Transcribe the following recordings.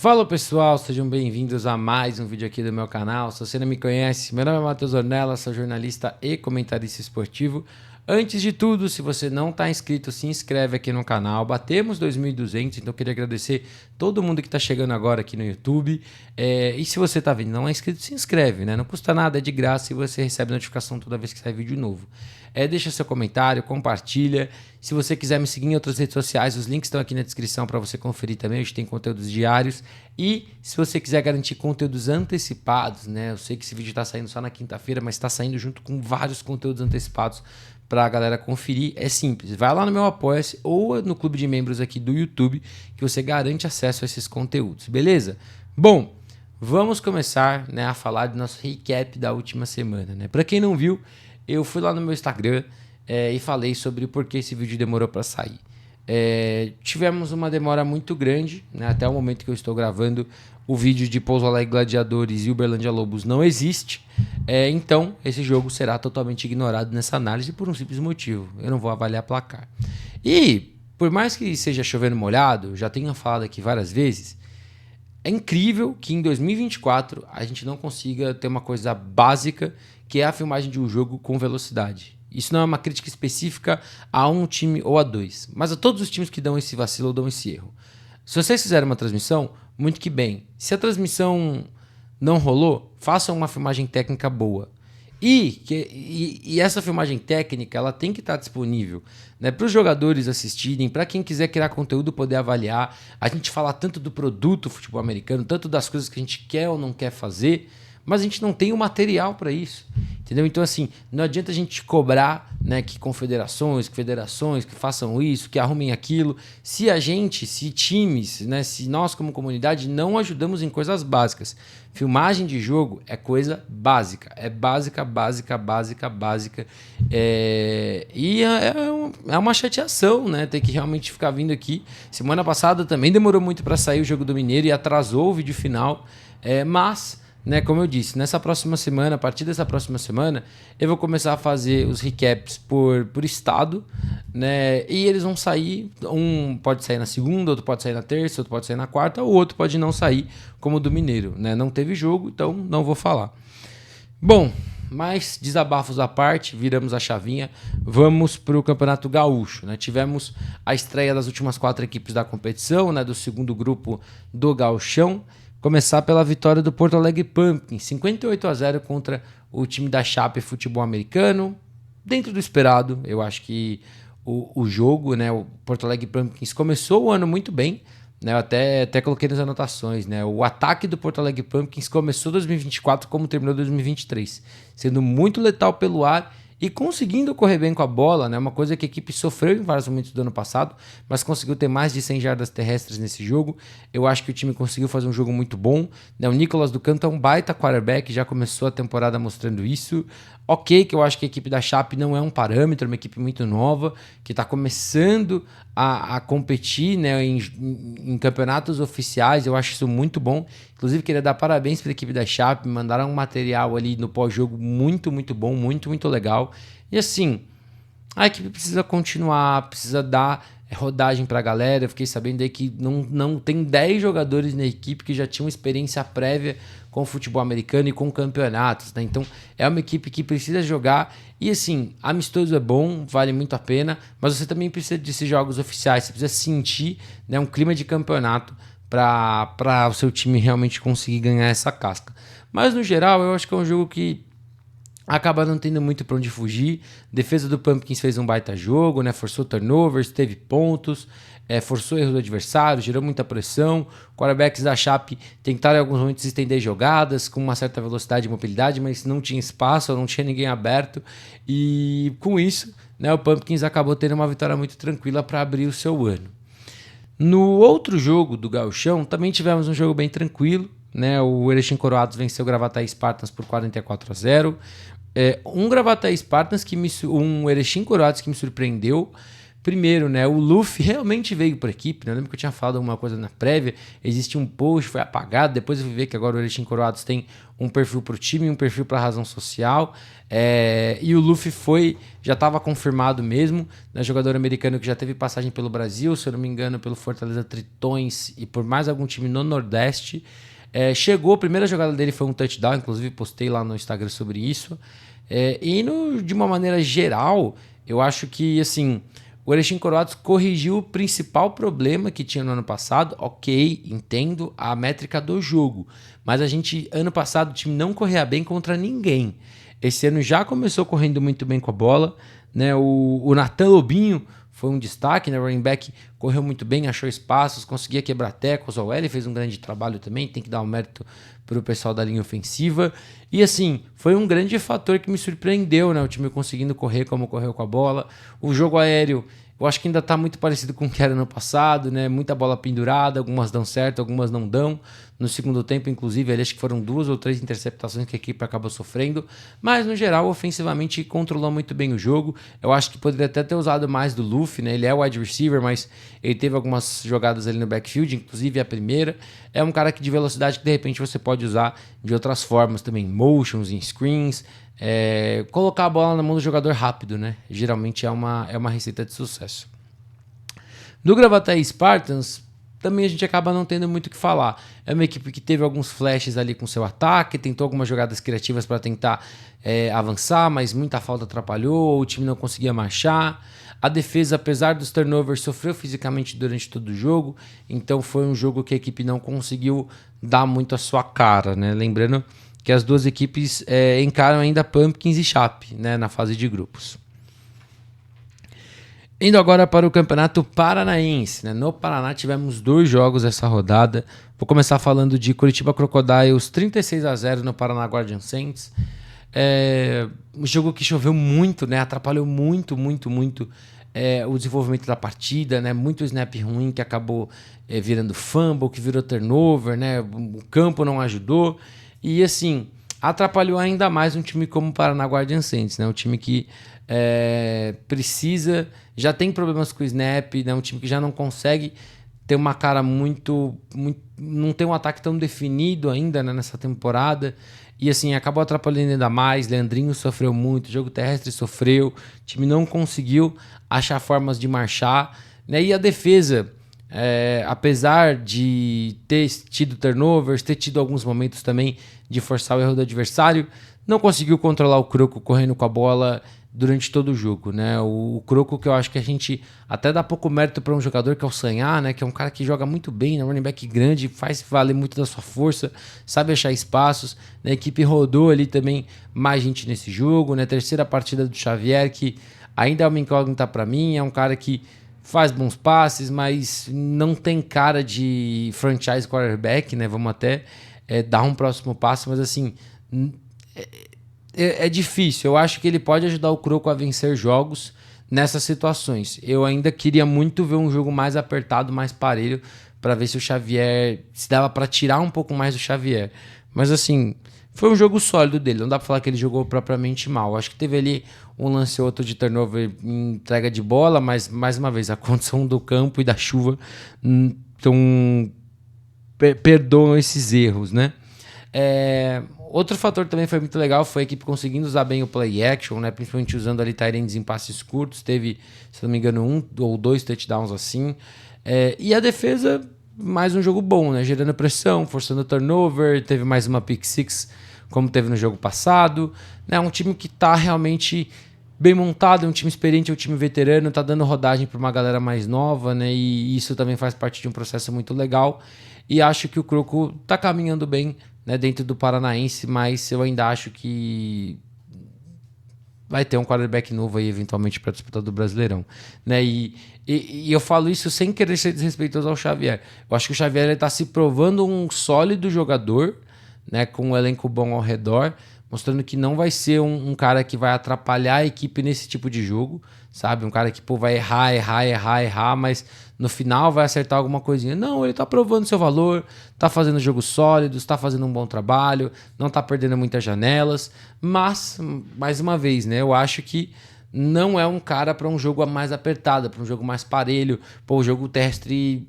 Fala pessoal, sejam bem-vindos a mais um vídeo aqui do meu canal. Se você não me conhece, meu nome é Matheus Ornella, sou jornalista e comentarista esportivo. Antes de tudo, se você não está inscrito, se inscreve aqui no canal. Batemos 2.200, então eu queria agradecer todo mundo que está chegando agora aqui no YouTube. E se você está vendo e não é inscrito, se inscreve, né? Não custa nada, é de graça e você recebe notificação toda vez que sai vídeo novo. Deixa seu comentário, compartilha. Se você quiser me seguir em outras redes sociais, os links estão aqui na descrição para você conferir também. A gente tem conteúdos diários. E se você quiser garantir conteúdos antecipados, né? Eu sei que esse vídeo está saindo só na quinta-feira, mas está saindo junto com vários conteúdos antecipados para a galera conferir. É simples, vai lá no meu Apoia-se ou no clube de membros aqui do YouTube que você garante acesso a esses conteúdos, beleza? Bom, vamos começar, né, a falar do nosso recap da última semana, né? Para quem não viu, eu fui lá no meu Instagram e falei sobre por que esse vídeo demorou para sair. Tivemos uma demora muito grande, né? Até o momento que eu estou gravando, o vídeo de Pouso Alegre Gladiadores e Uberlândia Lobos não existe. Então, esse jogo será totalmente ignorado nessa análise por um simples motivo. Eu não vou avaliar placar. E, por mais que seja chovendo molhado, já tenho falado aqui várias vezes, é incrível que em 2024 a gente não consiga ter uma coisa básica, que é a filmagem de um jogo com velocidade. Isso não é uma crítica específica a um time ou a dois, mas a todos os times que dão esse vacilo ou dão esse erro. Se vocês fizerem uma transmissão, muito que bem. Se a transmissão não rolou, façam uma filmagem técnica boa. E essa filmagem técnica ela tem que estar disponível, né, para os jogadores assistirem, para quem quiser criar conteúdo poder avaliar. A gente fala tanto do produto futebol americano, tanto das coisas que a gente quer ou não quer fazer, mas a gente não tem o material para isso, entendeu? Então, assim, não adianta a gente cobrar, né, que confederações, que federações, que façam isso, que arrumem aquilo, se times, né, se nós como comunidade não ajudamos em coisas básicas. Filmagem de jogo é coisa básica, é básica. É uma chateação, né, ter que realmente ficar vindo aqui. Semana passada também demorou muito para sair o jogo do Mineiro e atrasou o vídeo final, mas... né, como eu disse, nessa próxima semana, a partir dessa próxima semana, eu vou começar a fazer os recaps por estado, né? E eles vão sair, um pode sair na segunda, outro pode sair na terça, outro pode sair na quarta, ou outro pode não sair, como o do Mineiro, né? Não teve jogo, então não vou falar. Bom, mas desabafos à parte, viramos a chavinha, vamos para o Campeonato Gaúcho, né? Tivemos a estreia das últimas 4 equipes da competição, né? Do segundo grupo do Gauchão. Começar pela vitória do Porto Alegre Pumpkins, 58-0 contra o time da Chape Futebol Americano. Dentro do esperado, eu acho que o jogo, né, o Porto Alegre Pumpkins começou o ano muito bem, né, eu até coloquei nas anotações, né, o ataque do Porto Alegre Pumpkins começou 2024 como terminou 2023, sendo muito letal pelo ar e conseguindo correr bem com a bola, né? Uma coisa que a equipe sofreu em vários momentos do ano passado, mas conseguiu ter mais de 100 jardas terrestres nesse jogo. Eu acho que o time conseguiu fazer um jogo muito bom, né? O Nicolas do Canto é um baita quarterback, já começou a temporada mostrando isso. Ok, que eu acho que a equipe da Chape não é um parâmetro, é uma equipe muito nova, que está começando a competir, né, em campeonatos oficiais. Eu acho isso muito bom. Inclusive, queria dar parabéns para a equipe da Chape, me mandaram um material ali no pós-jogo muito bom, muito legal. E assim, a equipe precisa continuar, precisa dar rodagem para a galera. Eu fiquei sabendo aí que não tem 10 jogadores na equipe que já tinham experiência prévia com o futebol americano e com campeonatos, né? Então é uma equipe que precisa jogar e assim, amistoso é bom, vale muito a pena, mas você também precisa desses jogos oficiais, você precisa sentir, né, um clima de campeonato para o seu time realmente conseguir ganhar essa casca. Mas no geral eu acho que é um jogo que acaba não tendo muito para onde fugir. Defesa do Pumpkins fez um baita jogo, né? Forçou turnovers, teve pontos, forçou erros do adversário, gerou muita pressão. Quarterbacks da Chape tentaram em alguns momentos estender jogadas com uma certa velocidade e mobilidade, mas não tinha espaço, não tinha ninguém aberto. E com isso, né, o Pumpkins acabou tendo uma vitória muito tranquila para abrir o seu ano. No outro jogo do Gauchão, também tivemos um jogo bem tranquilo, né? O Erechim Coroados venceu o Gravataí Spartans por 44-0. Um Gravataí Spartans um Erechim Coroados que me surpreendeu Primeiro, né, o Luffy realmente veio para a equipe, né? Eu lembro que eu tinha falado alguma coisa na prévia, existe um post, foi apagado, depois eu fui ver que agora o Erechim Coroados tem um perfil para o time, um perfil para razão social, e o Luffy já estava confirmado mesmo, né, jogador americano que já teve passagem pelo Brasil, se eu não me engano, pelo Fortaleza Tritões e por mais algum time no Nordeste. Chegou, a primeira jogada dele foi um touchdown, inclusive postei lá no Instagram sobre isso. De uma maneira geral, eu acho que, assim, o Erechim Coroados corrigiu o principal problema que tinha no ano passado. Ok, entendo a métrica do jogo. Mas ano passado, o time não corria bem contra ninguém. Esse ano já começou correndo muito bem com a bola, né? O Natan Lobinho foi um destaque, né? O running back correu muito bem, achou espaços, conseguia quebrar tecos. O OL fez um grande trabalho também, tem que dar um mérito para o pessoal da linha ofensiva. E assim, foi um grande fator que me surpreendeu, né? O time conseguindo correr como correu com a bola. O jogo aéreo, eu acho que ainda está muito parecido com o que era no passado, né? Muita bola pendurada, algumas dão certo, algumas não dão. No segundo tempo, inclusive, acho que foram 2 ou 3 interceptações que a equipe acabou sofrendo. Mas, no geral, ofensivamente, controlou muito bem o jogo. Eu acho que poderia até ter usado mais do Luffy, né? Ele é wide receiver, mas ele teve algumas jogadas ali no backfield, inclusive a primeira. É um cara que de velocidade que, de repente, você pode usar de outras formas também. Motions, em screens. Colocar a bola na mão do jogador rápido, né? Geralmente é uma receita de sucesso. No Gravataí Spartans, também a gente acaba não tendo muito o que falar. É uma equipe que teve alguns flashes ali com seu ataque, tentou algumas jogadas criativas para tentar avançar, mas muita falta atrapalhou, o time não conseguia marchar. A defesa, apesar dos turnovers, sofreu fisicamente durante todo o jogo, então foi um jogo que a equipe não conseguiu dar muito a sua cara, né? Lembrando que as duas equipes encaram ainda Pumpkins e Chape, né, na fase de grupos. Indo agora para o Campeonato Paranaense, né? No Paraná tivemos 2 jogos essa rodada. Vou começar falando de Curitiba Crocodiles 36-0 no Paraná Guardian Saints. Um jogo que choveu muito, né? Atrapalhou muito o desenvolvimento da partida, né? Muito snap ruim que acabou virando fumble, que virou turnover, né? O campo não ajudou. E assim, atrapalhou ainda mais um time como o Paraná Guardian Saints, né? Um time que já tem problemas com o snap, né? Um time que já não consegue ter uma cara não tem um ataque tão definido ainda, né, nessa temporada. E assim, acabou atrapalhando ainda mais. Leandrinho sofreu muito, o jogo terrestre sofreu, o time não conseguiu achar formas de marchar, né? E a defesa, apesar de ter tido turnovers, ter tido alguns momentos também de forçar o erro do adversário, não conseguiu controlar o Croco correndo com a bola durante todo o jogo, né? O Croco, que eu acho que a gente até dá pouco mérito para um jogador que é o Sanhá, né? Que é um cara que joga muito bem, né? Running back grande, faz valer muito da sua força, sabe achar espaços, né? A equipe rodou ali também mais gente nesse jogo, né? Terceira partida do Xavier, que ainda é uma incógnita para mim, é um cara que faz bons passes, mas não tem cara de franchise quarterback, né? Vamos até dar um próximo passo, mas assim, é difícil. Eu acho que ele pode ajudar o Croco a vencer jogos nessas situações. Eu ainda queria muito ver um jogo mais apertado, mais parelho, para ver se o Xavier, se dava para tirar um pouco mais do Xavier. Mas assim, foi um jogo sólido dele. Não dá para falar que ele jogou propriamente mal. Acho que teve ali um lance ou outro de turnover em entrega de bola, mas mais uma vez a condição do campo e da chuva perdoam esses erros, né? Outro fator também foi muito legal, foi a equipe conseguindo usar bem o play action, né? Principalmente usando ali tight ends em passes curtos. Teve, se não me engano, 1 ou 2 touchdowns assim. E a defesa, mais um jogo bom, né? Gerando pressão, forçando turnover. Teve mais uma pick six, como teve no jogo passado, né? Um time que tá realmente bem montado, é um time experiente, é um time veterano, tá dando rodagem para uma galera mais nova, né? E isso também faz parte de um processo muito legal. E acho que o Croco tá caminhando bem, né, dentro do Paranaense, mas eu ainda acho que vai ter um quarterback novo aí eventualmente para disputar do Brasileirão, né? E eu falo isso sem querer ser desrespeitoso ao Xavier. Eu acho que o Xavier está se provando um sólido jogador, né, com um elenco bom ao redor, mostrando que não vai ser um cara que vai atrapalhar a equipe nesse tipo de jogo, sabe? Um cara que vai errar, mas no final vai acertar alguma coisinha. Não, ele tá provando seu valor, tá fazendo jogos sólidos, tá fazendo um bom trabalho, não tá perdendo muitas janelas, mas, mais uma vez, né? Eu acho que não é um cara para um jogo mais apertado, para um jogo mais parelho. Pô, o jogo terrestre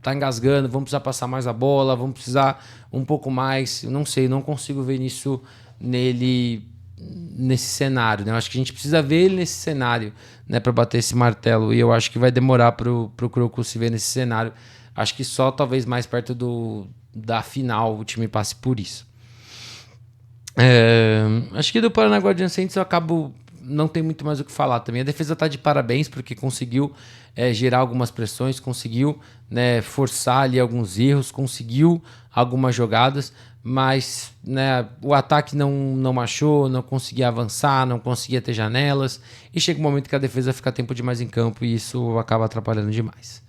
tá engasgando, vamos precisar passar mais a bola, vamos precisar um pouco mais. Não sei, não consigo ver isso nele nesse cenário, né? Eu acho que a gente precisa ver ele nesse cenário, né, para bater esse martelo. E eu acho que vai demorar pro Krokus se ver nesse cenário. Acho que só talvez mais perto da final o time passe por isso. Acho que do Paraná Guardian Saints eu acabo não tem muito mais o que falar também. A defesa tá de parabéns porque conseguiu gerar algumas pressões, conseguiu, né, forçar ali alguns erros, conseguiu algumas jogadas, mas, né, o ataque não achou, não conseguia avançar, não conseguia ter janelas, e chega um momento que a defesa fica tempo demais em campo e isso acaba atrapalhando demais.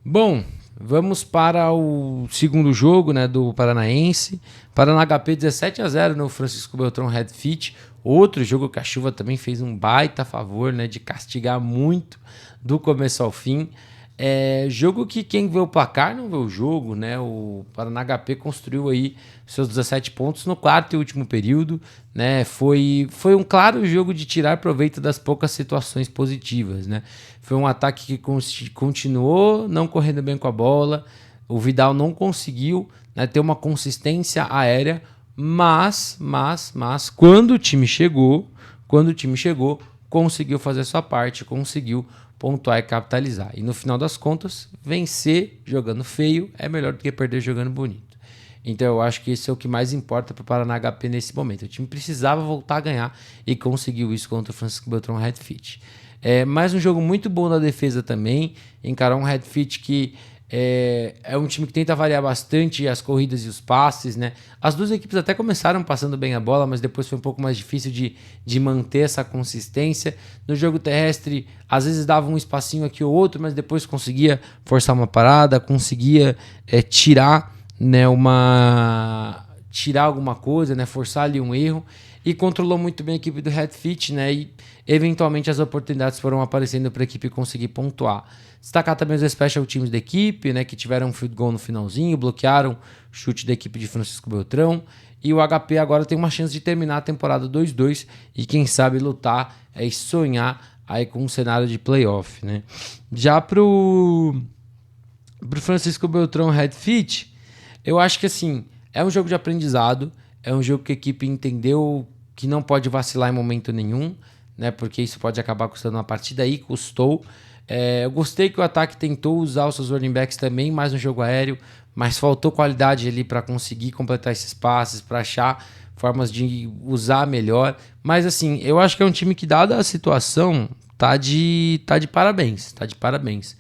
Bom, vamos para o segundo jogo, né, do Paranaense. Paraná HP 17-0 no Francisco Beltrão Red Fit. Outro jogo que a chuva também fez um baita favor, né, de castigar muito do começo ao fim. Jogo que quem vê o placar não vê o jogo, né? O Paraná HP construiu aí seus 17 pontos no quarto e último período, né? Foi um claro jogo de tirar proveito das poucas situações positivas, né? Foi um ataque que continuou não correndo bem com a bola. O Vidal não conseguiu, né, ter uma consistência aérea, mas quando o time chegou, conseguiu fazer a sua parte, conseguiu pontuar e capitalizar. E no final das contas, vencer jogando feio é melhor do que perder jogando bonito. Então eu acho que esse é o que mais importa para o Paraná HP nesse momento. O time precisava voltar a ganhar e conseguiu isso contra o Francisco Beltrão Red Fit. Mais um jogo muito bom da defesa também. Encarar um Red Fit que é um time que tenta variar bastante as corridas e os passes, né? As duas equipes até começaram passando bem a bola, mas depois foi um pouco mais difícil de manter essa consistência. No jogo terrestre, às vezes dava um espacinho aqui ou outro, mas depois conseguia forçar uma parada, conseguia tirar, né, tirar alguma coisa, né, forçar ali um erro, e controlou muito bem a equipe do Red Fit, né? E eventualmente as oportunidades foram aparecendo para a equipe conseguir pontuar. Destacar também os special teams da equipe, né, que tiveram um field goal no finalzinho, bloquearam o chute da equipe de Francisco Beltrão. E o HP agora tem uma chance de terminar a temporada 2-2 e quem sabe lutar e sonhar aí com um cenário de playoff, né? Já pro Francisco Beltrão Red Fit, eu acho que assim, é um jogo de aprendizado, é um jogo que a equipe entendeu que não pode vacilar em momento nenhum, né? Porque isso pode acabar custando uma partida, e custou. Eu gostei que o ataque tentou usar os seus running backs também, mais no jogo aéreo, mas faltou qualidade ali para conseguir completar esses passes, para achar formas de usar melhor. Mas assim, eu acho que é um time que, dada a situação, tá de parabéns, tá de parabéns.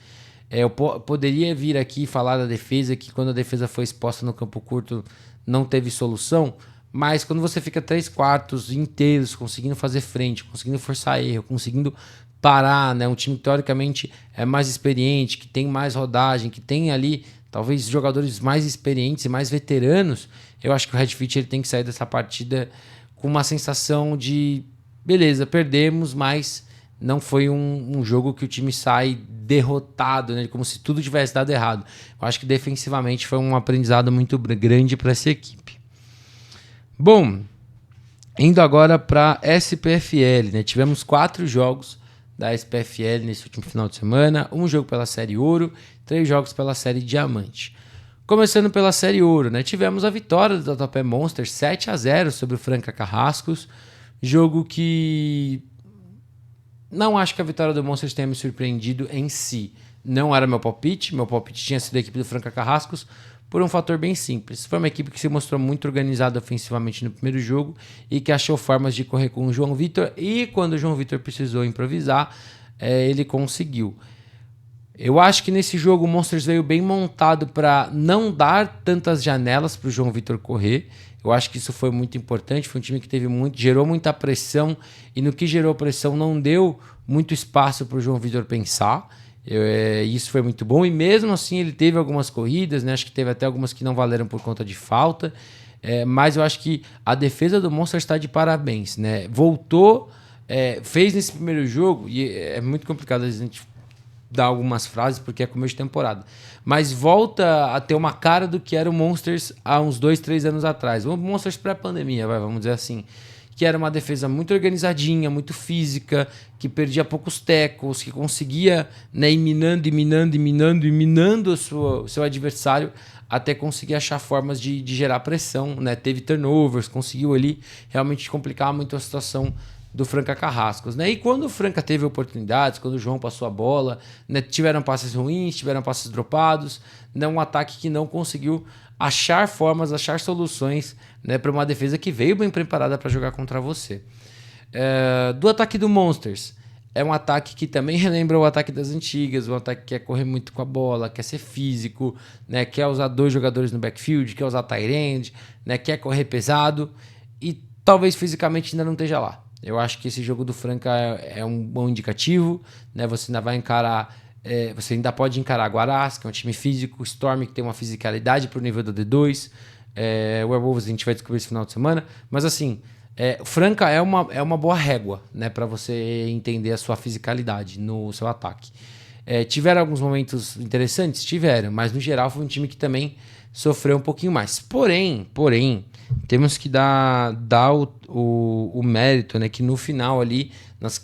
Eu poderia vir aqui e falar da defesa, que quando a defesa foi exposta no campo curto não teve solução, mas quando você fica 3/4 inteiros conseguindo fazer frente, conseguindo forçar erro, conseguindo parar, né, um time que teoricamente é mais experiente, que tem mais rodagem, que tem ali talvez jogadores mais experientes e mais veteranos, eu acho que o Red Fit ele tem que sair dessa partida com uma sensação de beleza, perdemos, mas não foi um jogo que o time sai derrotado, né, como se tudo tivesse dado errado. Eu acho que defensivamente foi um aprendizado muito grande para essa equipe. Bom, indo agora para SPFL, né? Tivemos 4 jogos da SPFL nesse último final de semana, um jogo pela Série Ouro, 3 jogos pela Série Diamante. Começando pela Série Ouro, né? Tivemos a vitória do Tatuapé Monsters 7-0 sobre o Franca Carrascos, jogo que não acho que a vitória do Monsters tenha me surpreendido em si. Não era meu palpite tinha sido a equipe do Franca Carrascos, por um fator bem simples. Foi uma equipe que se mostrou muito organizada ofensivamente no primeiro jogo e que achou formas de correr com o João Vitor, e quando o João Vitor precisou improvisar, ele conseguiu. Eu acho que nesse jogo o Monsters veio bem montado para não dar tantas janelas para o João Vitor correr. Eu acho que isso foi muito importante. Foi um time que gerou muita pressão, e no que gerou pressão não deu muito espaço para o João Vitor pensar. Isso foi muito bom, e mesmo assim ele teve algumas corridas, né? Acho que teve até algumas que não valeram por conta de falta, mas eu acho que a defesa do Monsters está de parabéns, né? Voltou, fez nesse primeiro jogo, e é muito complicado a gente dar algumas frases porque é começo de temporada, mas volta a ter uma cara do que era o Monsters há uns 2-3 anos atrás, o Monsters pré-pandemia, vamos dizer assim, que era uma defesa muito organizadinha, muito física, que perdia poucos tackles, que conseguia, né, ir minando o seu adversário até conseguir achar formas de gerar pressão, né? Teve turnovers, conseguiu ali realmente complicar muito a situação do Franca Carrascos, né? E quando o Franca teve oportunidades, quando o João passou a bola, né, tiveram passes ruins, tiveram passes dropados, né, um ataque que não conseguiu achar formas, achar soluções, né, para uma defesa que veio bem preparada para jogar contra você. Do ataque do Monsters, é um ataque que também relembra o ataque das antigas, um ataque que quer correr muito com a bola, quer ser físico, né, quer usar 2 jogadores no backfield, quer usar tight end, né, quer correr pesado e talvez fisicamente ainda não esteja lá. Eu acho que esse jogo do Franca é um bom indicativo, né? Você ainda vai encarar, você ainda pode encarar Guarás, que é um time físico, Storm, que tem uma fisicalidade para o nível do D2, o Werewolves a gente vai descobrir esse final de semana, mas assim, o Franca é uma boa régua, né, para você entender a sua fisicalidade no seu ataque. Tiveram alguns momentos interessantes? Tiveram, mas no geral foi um time que também sofreu um pouquinho mais. Porém, temos que dar o mérito, né, que no final ali,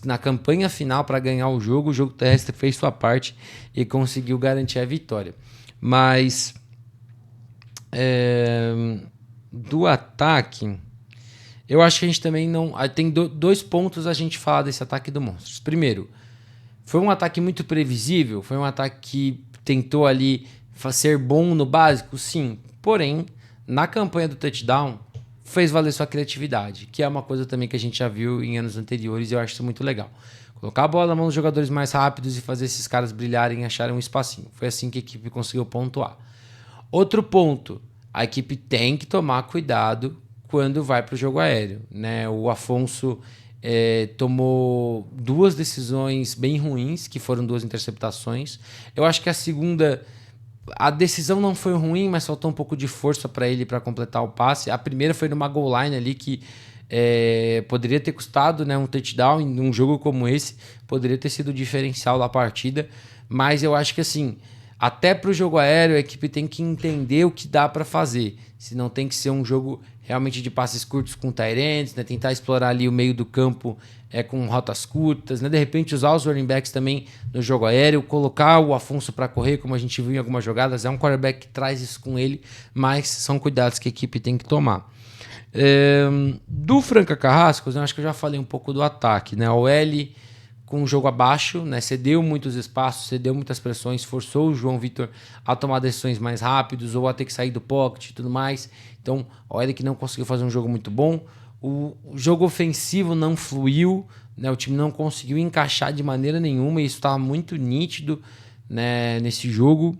na campanha final para ganhar o jogo terrestre fez sua parte e conseguiu garantir a vitória. Mas do ataque, eu acho que a gente também não... Tem 2 pontos a gente falar desse ataque do Monstros. Primeiro, foi um ataque muito previsível, foi um ataque que tentou ali ser bom no básico, sim. Porém, na campanha do touchdown, fez valer sua criatividade, que é uma coisa também que a gente já viu em anos anteriores e eu acho isso muito legal. Colocar a bola na mão dos jogadores mais rápidos e fazer esses caras brilharem e acharem um espacinho. Foi assim que a equipe conseguiu pontuar. Outro ponto, a equipe tem que tomar cuidado quando vai para o jogo aéreo, né? O Afonso tomou 2 decisões bem ruins, que foram 2 interceptações. Eu acho que a decisão não foi ruim, mas faltou um pouco de força para ele para completar o passe. A primeira foi numa goal line ali que poderia ter custado, né, um touchdown em um jogo como esse, poderia ter sido o diferencial da partida, mas eu acho que assim, até para o jogo aéreo a equipe tem que entender o que dá para fazer, se não tem que ser um jogo realmente de passes curtos com tight ends, né, tentar explorar ali o meio do campo com rotas curtas, né, de repente usar os running backs também no jogo aéreo, colocar o Afonso para correr, como a gente viu em algumas jogadas, é um quarterback que traz isso com ele, mas são cuidados que a equipe tem que tomar. Do Franca Carrascos, eu acho que eu já falei um pouco do ataque, né? O L com o jogo abaixo, né? Cedeu muitos espaços, cedeu muitas pressões, forçou o João Vitor a tomar decisões mais rápidas ou a ter que sair do pocket e tudo mais. Então, o L que não conseguiu fazer um jogo muito bom. O jogo ofensivo não fluiu, né? O time não conseguiu encaixar de maneira nenhuma e isso estava muito nítido, né, nesse jogo.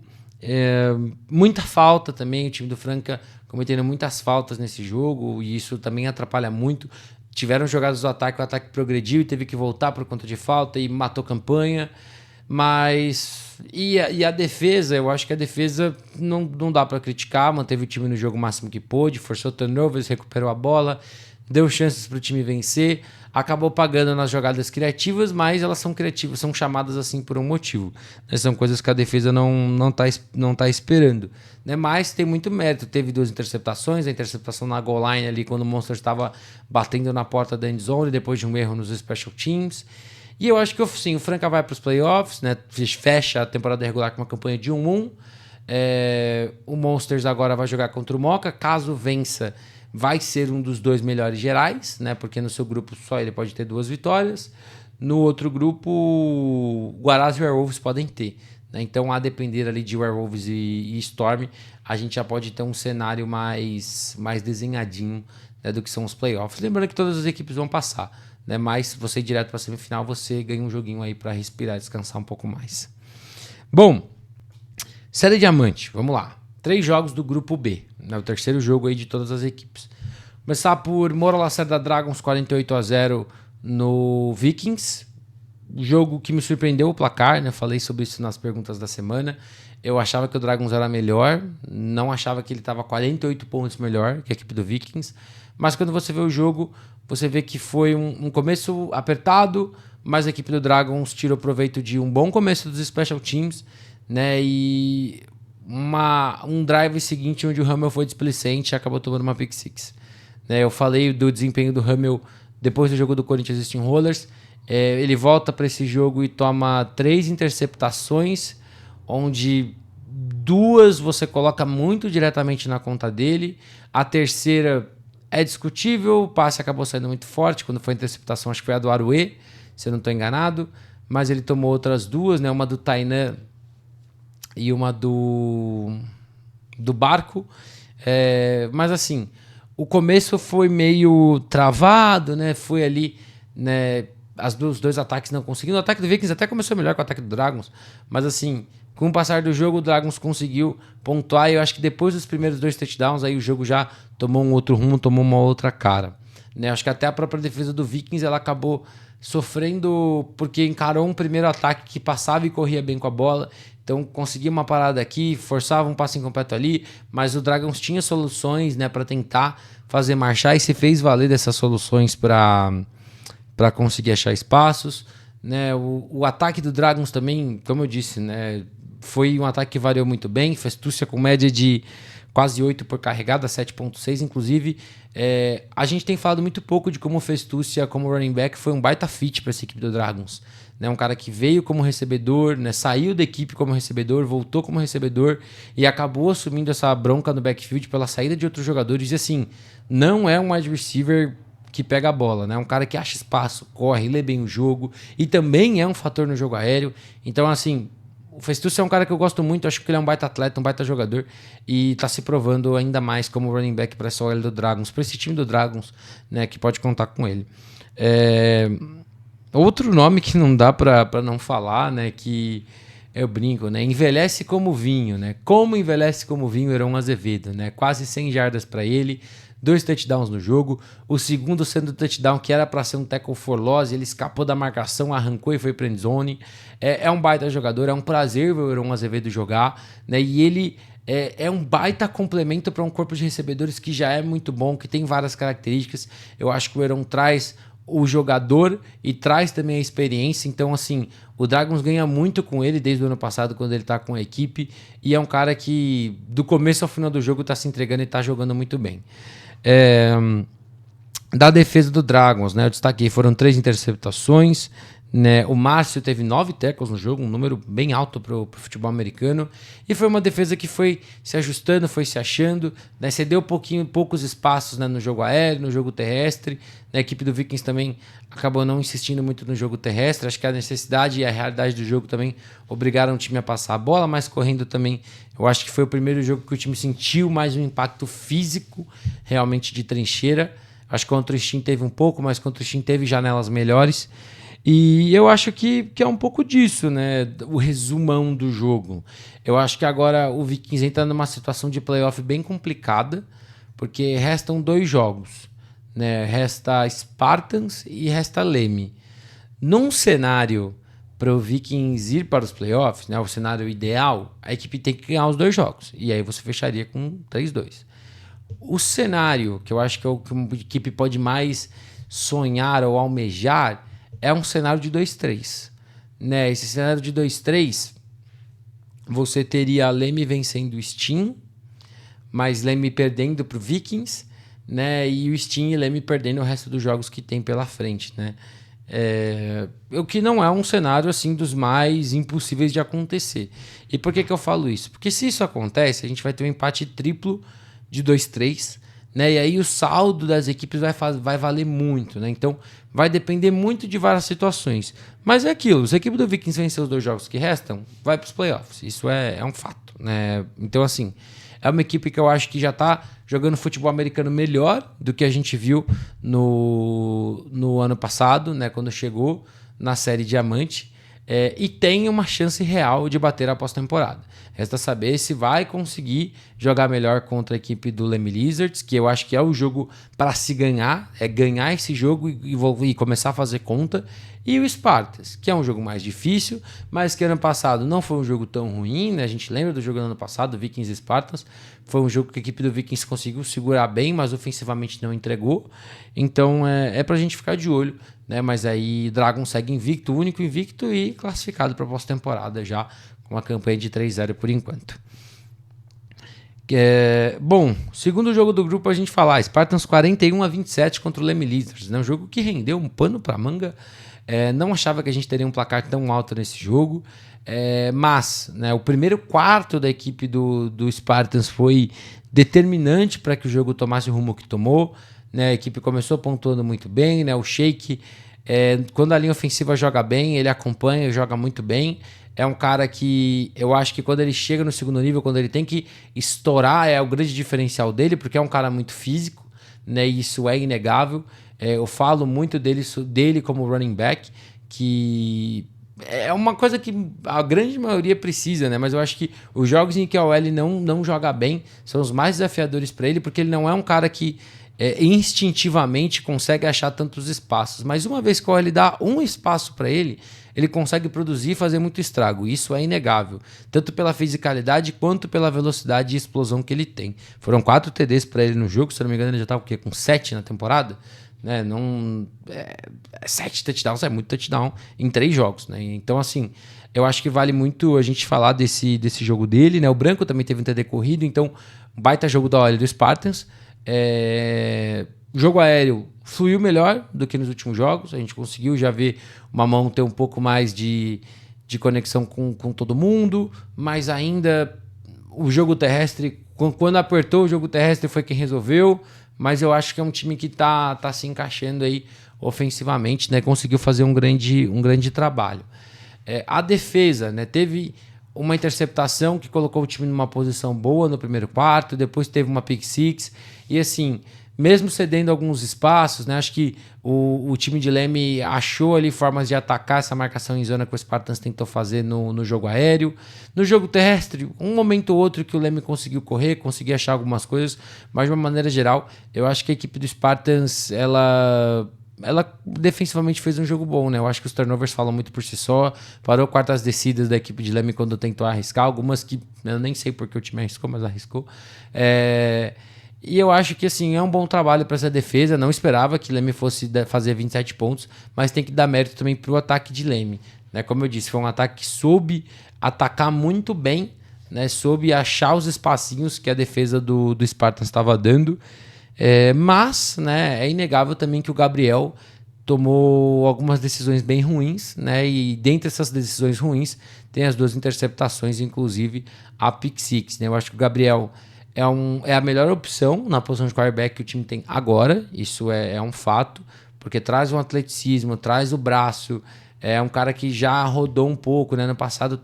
Muita falta também, o time do Franca cometendo muitas faltas nesse jogo e isso também atrapalha muito. Tiveram jogadas do ataque, o ataque progrediu e teve que voltar por conta de falta e matou campanha. Mas... E a defesa, eu acho que a defesa não dá para criticar, manteve o time no jogo o máximo que pôde, forçou turnovers, recuperou a bola, deu chances para o time vencer, acabou pagando nas jogadas criativas, mas elas são criativas, são chamadas assim por um motivo. São coisas que a defesa não tá esperando. Né? Mas tem muito mérito. Teve 2 interceptações, a interceptação na goal line ali, quando o Monster estava batendo na porta da end zone, depois de um erro nos special teams. E eu acho que sim, o Franca vai para os playoffs, né? Fecha a temporada regular com uma campanha de 1-1. O Monsters agora vai jogar contra o Moca. Caso vença, vai ser um dos 2 melhores gerais, né? Porque no seu grupo só ele pode ter 2 vitórias. No outro grupo, Guarás e Werewolves podem ter. Né? Então, a depender ali de Werewolves e Storm, a gente já pode ter um cenário mais desenhadinho, né, do que são os playoffs. Lembrando que todas as equipes vão passar, né? Mas se você ir direto para a semifinal, você ganha um joguinho aí para respirar, descansar um pouco mais. Bom, Série Diamante, vamos lá. 3 jogos do grupo B, né? O terceiro jogo aí de todas as equipes. Começar por Moura Lacerda Dragons 48-0 no Vikings. Jogo que me surpreendeu o placar, né? Falei sobre isso nas perguntas da semana. Eu achava que o Dragons era melhor, não achava que ele estava 48 pontos melhor que a equipe do Vikings. Mas quando você vê o jogo, você vê que foi um começo apertado, mas a equipe do Dragons tirou proveito de um bom começo dos Special Teams, né? E um drive seguinte onde o Hamel foi displicente e acabou tomando uma pick six. Né? Eu falei do desempenho do Hamel depois do jogo do Corinthians Steamrollers. Ele volta para esse jogo e toma 3 interceptações, onde 2 você coloca muito diretamente na conta dele. A terceira é discutível, o passe acabou saindo muito forte. Quando foi a interceptação, acho que foi a do Arouet, se eu não estou enganado. Mas ele tomou outras 2, né? Uma do Tainan e uma do Barco. Mas assim, o começo foi meio travado, né? Foi ali, né? Os 2 ataques não conseguiram. O ataque do Vikings até começou melhor que o ataque do Dragons. Mas assim, com o passar do jogo, o Dragons conseguiu pontuar. E eu acho que depois dos primeiros 2 touchdowns, aí o jogo já tomou um outro rumo, tomou uma outra cara. Né? Acho que até a própria defesa do Vikings ela acabou sofrendo porque encarou um primeiro ataque que passava e corria bem com a bola. Então conseguia uma parada aqui, forçava um passe incompleto ali, mas o Dragons tinha soluções, né, para tentar fazer marchar e se fez valer dessas soluções para conseguir achar espaços. Né? O ataque do Dragons também, como eu disse, né, foi um ataque que variou muito bem. Festúcia com média de quase 8 por carregada, 7.6 inclusive. A gente tem falado muito pouco de como o Festúcia, como running back, foi um baita fit para essa equipe do Dragons. Né? Um cara que veio como recebedor, né? Saiu da equipe como recebedor, voltou como recebedor e acabou assumindo essa bronca no backfield pela saída de outros jogadores. E assim, não é um wide receiver que pega a bola, né? Um cara que acha espaço, corre, lê bem o jogo e também é um fator no jogo aéreo. Então, assim, o Festúcio é um cara que eu gosto muito, acho que ele é um baita atleta, um baita jogador e tá se provando ainda mais como running back para essa OL do Dragons, para esse time do Dragons, né, que pode contar com ele. Outro nome que não dá para não falar, né, que eu brinco, né, envelhece como vinho, né? Como envelhece como vinho Heron Azevedo, né? Quase 100 jardas para ele, 2 touchdowns no jogo, o segundo sendo o touchdown que era para ser um tackle for loss, ele escapou da marcação, arrancou e foi para endzone. É um baita jogador, é um prazer ver o Heron Azevedo jogar, né? E ele é um baita complemento para um corpo de recebedores que já é muito bom, que tem várias características. Eu acho que o Heron traz o jogador e traz também a experiência. Então, assim, o Dragons ganha muito com ele desde o ano passado, quando ele tá com a equipe, e é um cara que do começo ao final do jogo tá se entregando e tá jogando muito bem. Da defesa do Dragons, né, eu destaquei, foram 3 interceptações, né, o Márcio teve 9 tackles no jogo, um número bem alto pro futebol americano, e foi uma defesa que foi se ajustando, foi se achando, né, cedeu poucos espaços, né, no jogo aéreo, no jogo terrestre, né, a equipe do Vikings também acabou não insistindo muito no jogo terrestre, acho que a necessidade e a realidade do jogo também obrigaram o time a passar a bola, mas correndo também, eu acho que foi o primeiro jogo que o time sentiu mais um impacto físico, realmente de trincheira. Acho que contra o Steam teve um pouco, mas contra o Steam teve janelas melhores. E eu acho que é um pouco disso, né? O resumão do jogo. Eu acho que agora o Vikings entra numa situação de playoff bem complicada, porque restam 2 jogos, né? Resta Spartans e resta Leme. Num cenário para o Vikings ir para os playoffs, né? O cenário ideal, a equipe tem que ganhar os 2 jogos. E aí você fecharia com 3-2. O cenário, que eu acho que é o que uma equipe pode mais sonhar ou almejar, é um cenário de 2-3. Né? Esse cenário de 2-3, você teria a Leme vencendo o Steam, mas Leme perdendo para o Vikings, né? E o Steam e Leme perdendo o resto dos jogos que tem pela frente. Né? O que não é um cenário assim dos mais impossíveis de acontecer. E por que eu falo isso? Porque se isso acontece, a gente vai ter um empate triplo de 2-3, né? E aí o saldo das equipes vai valer muito, né? Então vai depender muito de várias situações. Mas é aquilo, se a equipe do Vikings vencer os 2 jogos que restam, vai para os playoffs. Isso é um fato, né? Então, assim, é uma equipe que eu acho que já está jogando futebol americano melhor do que a gente viu no ano passado, né? Quando chegou na série Diamante. E tem uma chance real de bater a pós-temporada. Resta saber se vai conseguir jogar melhor contra a equipe do Leme Lizards, que eu acho que é o jogo para se ganhar, é ganhar esse jogo e começar a fazer conta. E o Spartans, que é um jogo mais difícil, mas que ano passado não foi um jogo tão ruim, né? A gente lembra do jogo do ano passado, Vikings e Spartans. Foi um jogo que a equipe do Vikings conseguiu segurar bem, mas ofensivamente não entregou. Então é pra gente ficar de olho, né? Mas aí Dragon segue invicto, único invicto e classificado para a pós-temporada já, com uma campanha de 3-0 por enquanto. Bom, segundo jogo do grupo a gente falar, Spartans 41-27 contra o Leme Lizards, né? Um jogo que rendeu um pano pra manga. Não achava que a gente teria um placar tão alto nesse jogo, mas, né, o primeiro quarto da equipe do Spartans foi determinante para que o jogo tomasse o rumo que tomou, né? A equipe começou pontuando muito bem, né? O Sheik, quando a linha ofensiva joga bem, ele acompanha e joga muito bem. É um cara que eu acho que quando ele chega no segundo nível, quando ele tem que estourar, é o grande diferencial dele, porque é um cara muito físico, né? E isso é inegável. Eu falo muito dele como running back, que é uma coisa que a grande maioria precisa, né? Mas eu acho que os jogos em que a OL não joga bem são os mais desafiadores para ele, porque ele não é um cara que instintivamente consegue achar tantos espaços. Mas uma vez que a OL dá um espaço para ele, ele consegue produzir e fazer muito estrago. Isso é inegável, tanto pela fisicalidade quanto pela velocidade e explosão que ele tem. Foram 4 TDs para ele no jogo, se eu não me engano ele já estava com 7 na temporada. Né? 7 touchdowns é muito touchdown em 3 jogos. Né? Então, assim, eu acho que vale muito a gente falar desse jogo dele. Né? O Branco também teve um TD corrido, então baita jogo da OL do Spartans. O jogo aéreo fluiu melhor do que nos últimos jogos. A gente conseguiu já ver uma mão ter um pouco mais de conexão com todo mundo, mas ainda o jogo terrestre, quando apertou o jogo terrestre foi quem resolveu, mas eu acho que é um time que tá se encaixando aí ofensivamente, né? Conseguiu fazer um grande trabalho. A defesa, né? Teve uma interceptação que colocou o time numa posição boa no primeiro quarto, depois teve uma pick six, e assim, mesmo cedendo alguns espaços, né, acho que o time de Leme achou ali formas de atacar essa marcação em zona que o Spartans tentou fazer no jogo aéreo. No jogo terrestre, um momento ou outro que o Leme conseguiu correr, conseguiu achar algumas coisas, mas de uma maneira geral, eu acho que a equipe do Spartans, ela defensivamente fez um jogo bom, né? Eu acho que os turnovers falam muito por si só. Parou quartas descidas da equipe de Leme quando tentou arriscar, algumas que eu nem sei porque o time arriscou, mas arriscou. E eu acho que assim, é um bom trabalho para essa defesa. Não esperava que Leme fosse fazer 27 pontos, mas tem que dar mérito também para o ataque de Leme. Né? Como eu disse, foi um ataque que soube atacar muito bem, né? Soube achar os espacinhos que a defesa do Spartans estava dando. Mas, né, é inegável também que o Gabriel tomou algumas decisões bem ruins, né? E dentre essas decisões ruins tem as 2 interceptações, inclusive a pick six, né? Eu acho que o Gabriel é a melhor opção na posição de quarterback que o time tem agora. Isso é um fato, porque traz um atleticismo, traz o braço. É um cara que já rodou um pouco, né? No passado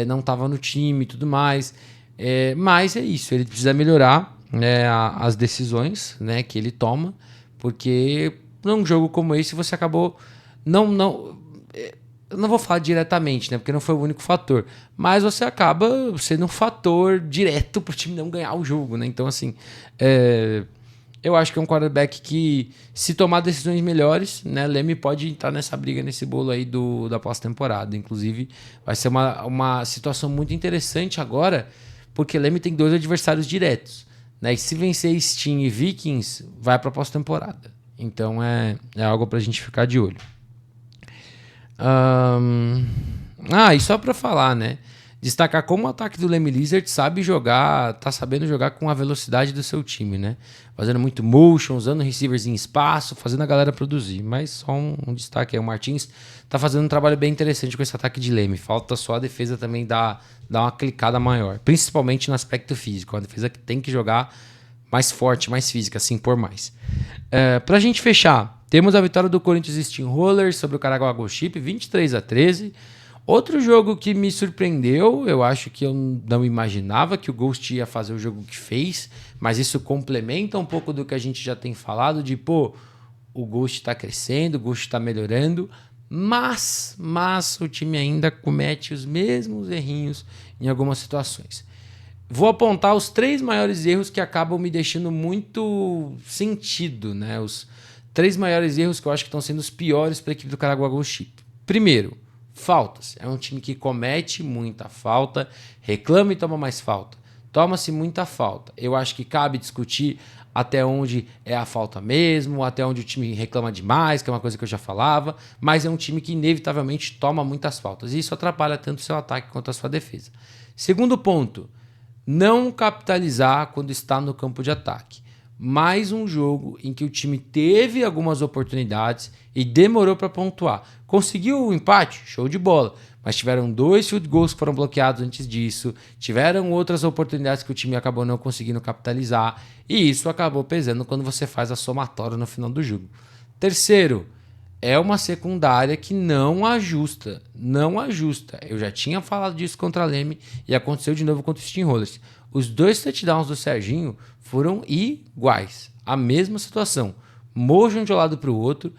não estava no time e tudo mais. Mas é isso, ele precisa melhorar, né, as decisões, né, que ele toma, porque num jogo como esse você acabou... Eu não vou falar diretamente, né? Porque não foi o único fator. Mas você acaba sendo um fator direto para o time não ganhar o jogo, né? Então, assim, eu acho que é um quarterback que, se tomar decisões melhores, né? Leme pode entrar nessa briga, nesse bolo aí da pós-temporada. Inclusive, vai ser uma situação muito interessante agora, porque Leme tem 2 adversários diretos, né? E se vencer Steam e Vikings, vai para a pós-temporada. Então, é algo para a gente ficar de olho. E só para falar, né? Destacar como o ataque do Leme Lizard sabe jogar, tá sabendo jogar com a velocidade do seu time, né? Fazendo muito motion, usando receivers em espaço, fazendo a galera produzir. Mas só um destaque aí, o Martins tá fazendo um trabalho bem interessante com esse ataque de Leme. Falta só a defesa também dar uma clicada maior, principalmente no aspecto físico. A defesa que tem que jogar mais forte, mais física, assim por mais. Pra gente fechar, temos a vitória do Corinthians Steamrollers sobre o Caraguá Ghost Ship, 23-13. Outro jogo que me surpreendeu, eu acho que eu não imaginava que o Ghost ia fazer o jogo que fez, mas isso complementa um pouco do que a gente já tem falado, de o Ghost está crescendo, o Ghost está melhorando, mas o time ainda comete os mesmos errinhos em algumas situações. Vou apontar os 3 maiores erros que acabam me deixando muito sentido, né? Os 3 maiores erros que eu acho que estão sendo os piores para a equipe do Caraguá Ghost Ship. Primeiro, faltas. É um time que comete muita falta, reclama e toma mais falta. Toma-se muita falta. Eu acho que cabe discutir até onde é a falta mesmo, até onde o time reclama demais, que é uma coisa que eu já falava, mas é um time que inevitavelmente toma muitas faltas. E isso atrapalha tanto o seu ataque quanto a sua defesa. Segundo ponto, não capitalizar quando está no campo de ataque. Mais um jogo em que o time teve algumas oportunidades e demorou para pontuar. Conseguiu o empate? Show de bola. Mas tiveram 2 field goals que foram bloqueados antes disso. Tiveram outras oportunidades que o time acabou não conseguindo capitalizar. E isso acabou pesando quando você faz a somatória no final do jogo. Terceiro, é uma secundária que não ajusta. Não ajusta. Eu já tinha falado disso contra a Leme e aconteceu de novo contra os Steamrollers. Os 2 touchdowns do Serginho foram iguais. A mesma situação. Mojam de um lado para o outro.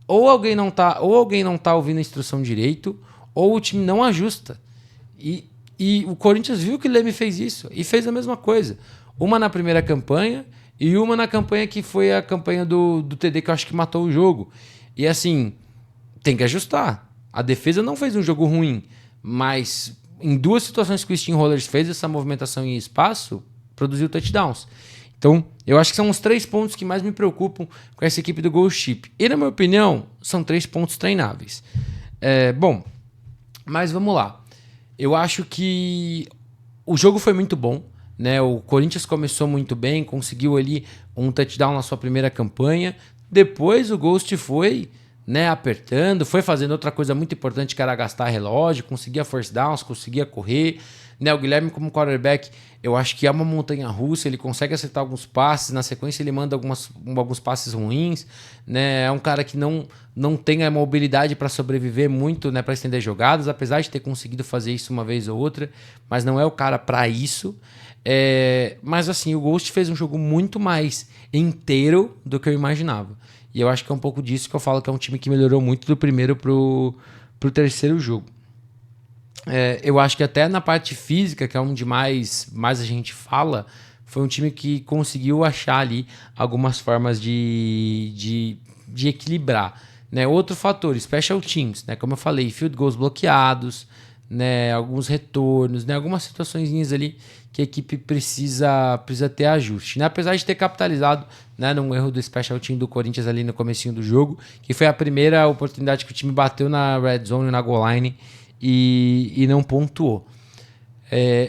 Ou alguém não tá ouvindo a instrução direito, ou o time não ajusta. E o Corinthians viu que o Leme fez isso e fez a mesma coisa. Uma na primeira campanha e uma na campanha que foi a campanha do TD que eu acho que matou o jogo. E assim, tem que ajustar. A defesa não fez um jogo ruim, mas em 2 situações que o Steamrollers fez essa movimentação em espaço, produziu touchdowns. Então, eu acho que são os 3 pontos que mais me preocupam com essa equipe do Ghost Ship. E, na minha opinião, são 3 pontos treináveis. Bom, mas vamos lá. Eu acho que o jogo foi muito bom, né? O Corinthians começou muito bem, conseguiu ali um touchdown na sua primeira campanha. Depois o Ghost foi, né, apertando, foi fazendo outra coisa muito importante que era gastar relógio, conseguia force downs, conseguia correr. Né, o Guilherme como quarterback, eu acho que é uma montanha russa, ele consegue acertar alguns passes, na sequência ele manda alguns passes ruins, né, é um cara que não tem a mobilidade para sobreviver muito, né, para estender jogadas, apesar de ter conseguido fazer isso uma vez ou outra, mas não é o cara para isso. Mas assim, o Ghost fez um jogo muito mais inteiro do que eu imaginava, e eu acho que é um pouco disso que eu falo que é um time que melhorou muito do primeiro pro terceiro jogo. Eu acho que até na parte física, que é onde mais a gente fala, foi um time que conseguiu achar ali algumas formas de equilibrar. Né? Outro fator, special teams, né? Como eu falei, field goals bloqueados, né? Alguns retornos, né? Algumas situações ali que a equipe precisa ter ajuste. Né? Apesar de ter capitalizado, né, num erro do special team do Corinthians ali no comecinho do jogo, que foi a primeira oportunidade que o time bateu na red zone, na goal line, e não pontuou.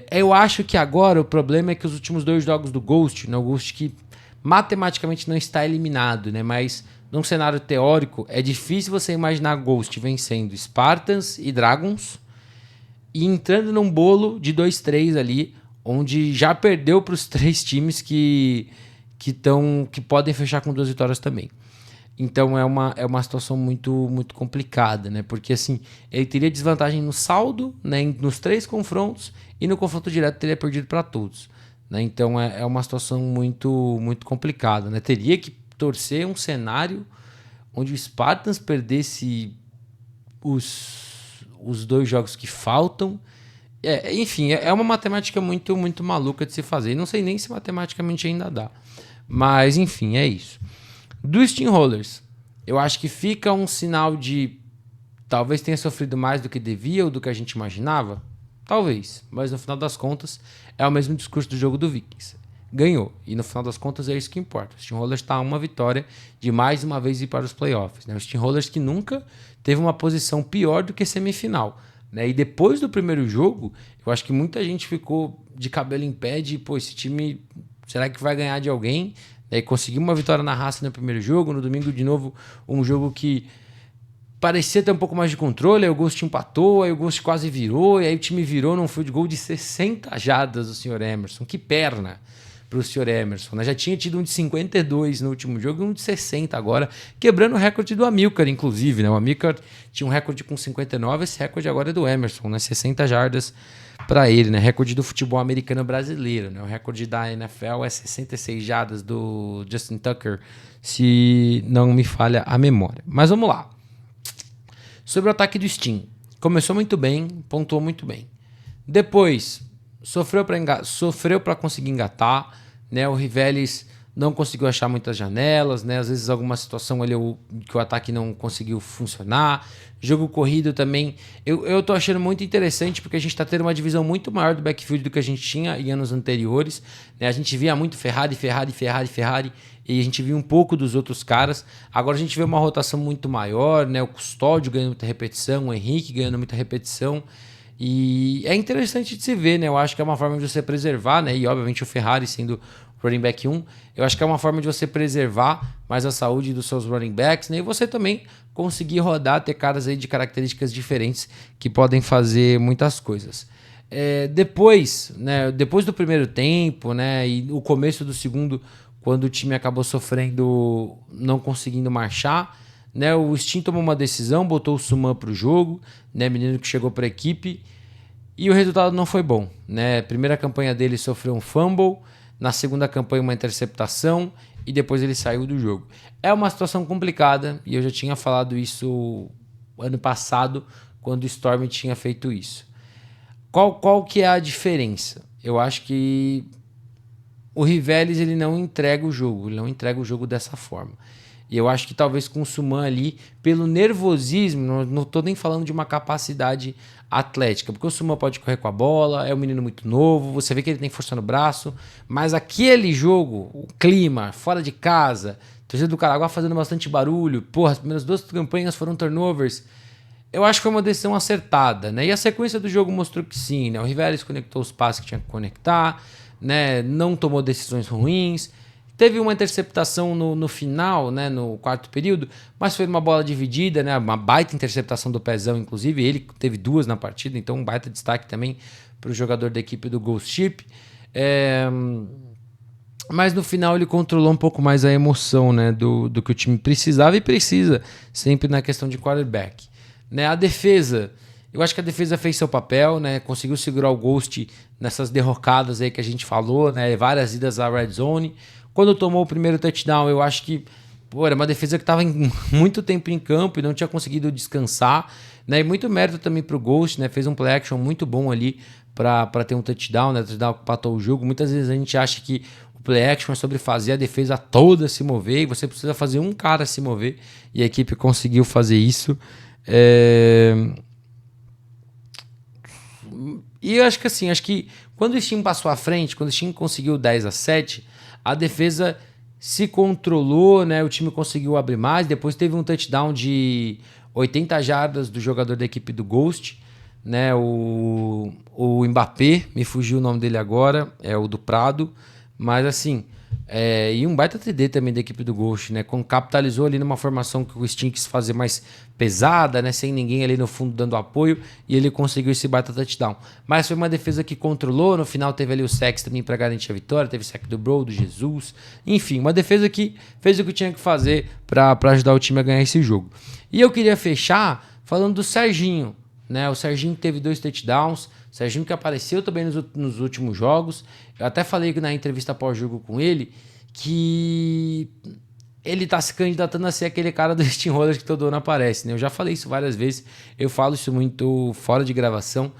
Eu acho que agora o problema é que os últimos 2 jogos do Ghost, né, o Ghost que matematicamente não está eliminado, né, mas num cenário teórico é difícil você imaginar Ghost vencendo Spartans e Dragons e entrando num bolo de 2-3 ali, onde já perdeu para os 3 times que podem fechar com 2 vitórias também. Então é uma situação muito, muito complicada, né? Porque assim, ele teria desvantagem no saldo, né, nos 3 confrontos, e no confronto direto teria perdido para todos. Né? Então é uma situação muito, muito complicada. Né? Teria que torcer um cenário onde o Spartans perdesse os 2 jogos que faltam. Enfim, é uma matemática muito, muito maluca de se fazer. E não sei nem se matematicamente ainda dá. Mas enfim, é isso. Do Steamrollers, eu acho que fica um sinal de talvez tenha sofrido mais do que devia ou do que a gente imaginava. Talvez, mas no final das contas é o mesmo discurso do jogo do Vikings. Ganhou, e no final das contas é isso que importa. O Steamrollers está a uma vitória de mais uma vez ir para os playoffs. Né? O Steamrollers que nunca teve uma posição pior do que semifinal. Né? E depois do primeiro jogo, eu acho que muita gente ficou de cabelo em pé de, pô, esse time, será que vai ganhar de alguém? Daí conseguiu uma vitória na raça no primeiro jogo, no domingo de novo um jogo que parecia ter um pouco mais de controle, aí o Ghost empatou, aí o Ghost quase virou, e aí o time virou num field goal de 60 jardas do Sr. Emerson. Que perna para o Sr. Emerson. Né? Já tinha tido um de 52 no último jogo e um de 60 agora, quebrando o recorde do Amilcar, inclusive. Né? O Amilcar tinha um recorde com 59, esse recorde agora é do Emerson, né? 60 jardas para ele, né? Recorde do futebol americano brasileiro, né? O recorde da NFL é 66 jardas do Justin Tucker, se não me falha a memória. Mas vamos lá. Sobre o ataque do Steam. Começou muito bem, pontuou muito bem. Depois, sofreu para conseguir engatar, né? O Rivelis não conseguiu achar muitas janelas, né? Às vezes alguma situação ali que o ataque não conseguiu funcionar. Jogo corrido também. Eu tô achando muito interessante porque a gente tá tendo uma divisão muito maior do backfield do que a gente tinha em anos anteriores. Né? A gente via muito Ferrari, e a gente viu um pouco dos outros caras. Agora a gente vê uma rotação muito maior, né? O Custódio ganhando muita repetição, o Henrique ganhando muita repetição. E é interessante de se ver, né? Eu acho que é uma forma de você preservar, né? E obviamente o Ferrari sendo running back 1, eu acho que é uma forma de você preservar mais a saúde dos seus running backs, né? E você também conseguir rodar, ter caras aí de características diferentes que podem fazer muitas coisas. Depois, né? Depois do primeiro tempo, né? E o começo do segundo, quando o time acabou sofrendo, não conseguindo marchar, né? O Steam tomou uma decisão, botou o Suman para o jogo, né? Menino que chegou para a equipe, e o resultado não foi bom, né? Primeira campanha dele sofreu um fumble, na segunda campanha uma interceptação e depois ele saiu do jogo. É uma situação complicada e eu já tinha falado isso ano passado quando o Storm tinha feito isso. Qual que é a diferença? Eu acho que o Rivelles ele não entrega o jogo, ele não entrega o jogo dessa forma. E eu acho que talvez com o Suman ali, pelo nervosismo, não estou nem falando de uma capacidade atlética, porque o Suman pode correr com a bola, é um menino muito novo, você vê que ele tem força no braço, mas aquele jogo, o clima, fora de casa, torcida do Caraguá fazendo bastante barulho, porra, as primeiras 2 campanhas foram turnovers, eu acho que foi uma decisão acertada, né? E a sequência do jogo mostrou que sim, né? O Rivelles conectou os passes que tinha que conectar, né? Não tomou decisões ruins. Teve uma interceptação no final, né? No quarto período, mas foi uma bola dividida, né? Uma baita interceptação do Pezão, inclusive. Ele teve 2 na partida, então um baita destaque também para o jogador da equipe do Ghost Ship. Mas no final ele controlou um pouco mais a emoção, né? Do que o time precisava e precisa, sempre na questão de quarterback. Né, a defesa, eu acho que a defesa fez seu papel, né, conseguiu segurar o Ghost nessas derrocadas aí que a gente falou, né, várias idas à red zone. Quando tomou o primeiro touchdown, eu acho que era uma defesa que estava muito tempo em campo e não tinha conseguido descansar, né, e muito mérito também para o Ghost, né, fez um play action muito bom ali para ter um touchdown, né, o touchdown empatou o jogo. Muitas vezes a gente acha que o play action é sobre fazer a defesa toda se mover e você precisa fazer um cara se mover e a equipe conseguiu fazer isso. E eu acho que assim, acho que quando o Steam passou à frente, quando o Steam conseguiu 10-7, a defesa se controlou, né? O time conseguiu abrir mais, depois teve um touchdown de 80 jardas do jogador da equipe do Ghost, né? O Mbappé, me fugiu o nome dele agora, é o do Prado, mas assim, e um baita TD também da equipe do Ghost, né? Capitalizou ali numa formação que o Steam quis fazer mais pesada, né? Sem ninguém ali no fundo dando apoio, e ele conseguiu esse baita touchdown. Mas foi uma defesa que controlou, no final teve ali o sacks também para garantir a vitória, teve sack do Bro, do Jesus, enfim, uma defesa que fez o que tinha que fazer para ajudar o time a ganhar esse jogo. E eu queria fechar falando do Serginho, né? O Serginho teve 2 touchdowns, o Serginho que apareceu também nos últimos jogos. Eu até falei na entrevista pós-jogo com ele que ele tá se candidatando a ser aquele cara do Steamrollers que todo ano aparece, né? Eu já falei isso várias vezes, eu falo isso muito fora de gravação,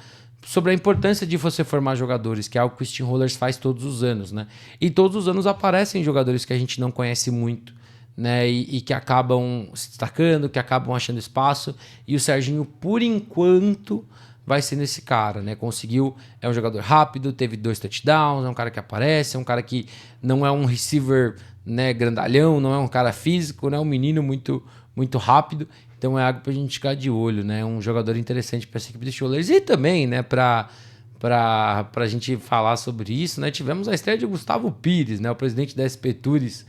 sobre a importância de você formar jogadores, que é algo que o Steamrollers faz todos os anos, né? E todos os anos aparecem jogadores que a gente não conhece muito, né? E que acabam se destacando, que acabam achando espaço, e o Serginho, por enquanto, vai ser nesse cara, né? Conseguiu, é um jogador rápido, teve 2 touchdowns, é um cara que aparece, é um cara que não é um receiver, né, grandalhão, não é um cara físico, né? É um menino muito, muito rápido, então é algo pra gente ficar de olho, né? É um jogador interessante para essa equipe de Steelers e também, né, pra gente falar sobre isso, né? Tivemos a estreia de Gustavo Pires, né, o presidente da SP Tours,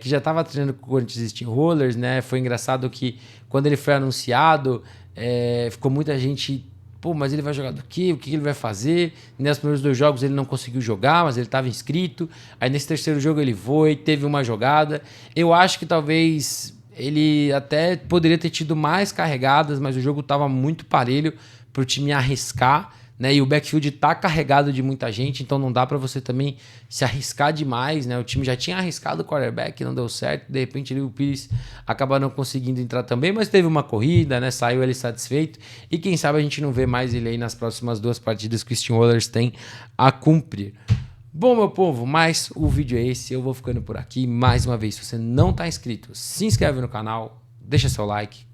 que já estava treinando com o Corinthians Steamrollers, né? Foi engraçado que quando ele foi anunciado, ficou muita gente, pô, mas ele vai jogar do quê? O que ele vai fazer? Nos primeiros 2 jogos ele não conseguiu jogar, mas ele estava inscrito. Aí nesse terceiro jogo ele foi, teve uma jogada. Eu acho que talvez ele até poderia ter tido mais carregadas, mas o jogo estava muito parelho para o time arriscar, né? E o backfield tá carregado de muita gente, então não dá para você também se arriscar demais, né? O time já tinha arriscado o quarterback, não deu certo, de repente o Pires acaba não conseguindo entrar também, mas teve uma corrida, né? Saiu ele satisfeito, e quem sabe a gente não vê mais ele aí nas próximas 2 partidas que o Steamrollers tem a cumprir. Bom, meu povo, mas o vídeo é esse, eu vou ficando por aqui. Mais uma vez, se você não tá inscrito, se inscreve no canal, deixa seu like,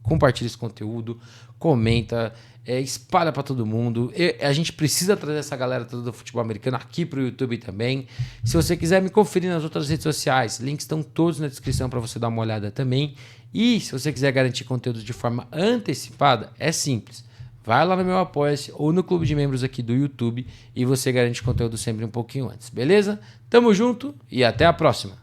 compartilha esse conteúdo, comenta, espalha para todo mundo. A gente precisa trazer essa galera toda do futebol americano aqui para o YouTube também. Se você quiser me conferir nas outras redes sociais, links estão todos na descrição para você dar uma olhada também. E se você quiser garantir conteúdo de forma antecipada, é simples. vai lá no meu Apoia-se ou no clube de membros aqui do YouTube e você garante conteúdo sempre um pouquinho antes, beleza? Tamo junto e até a próxima!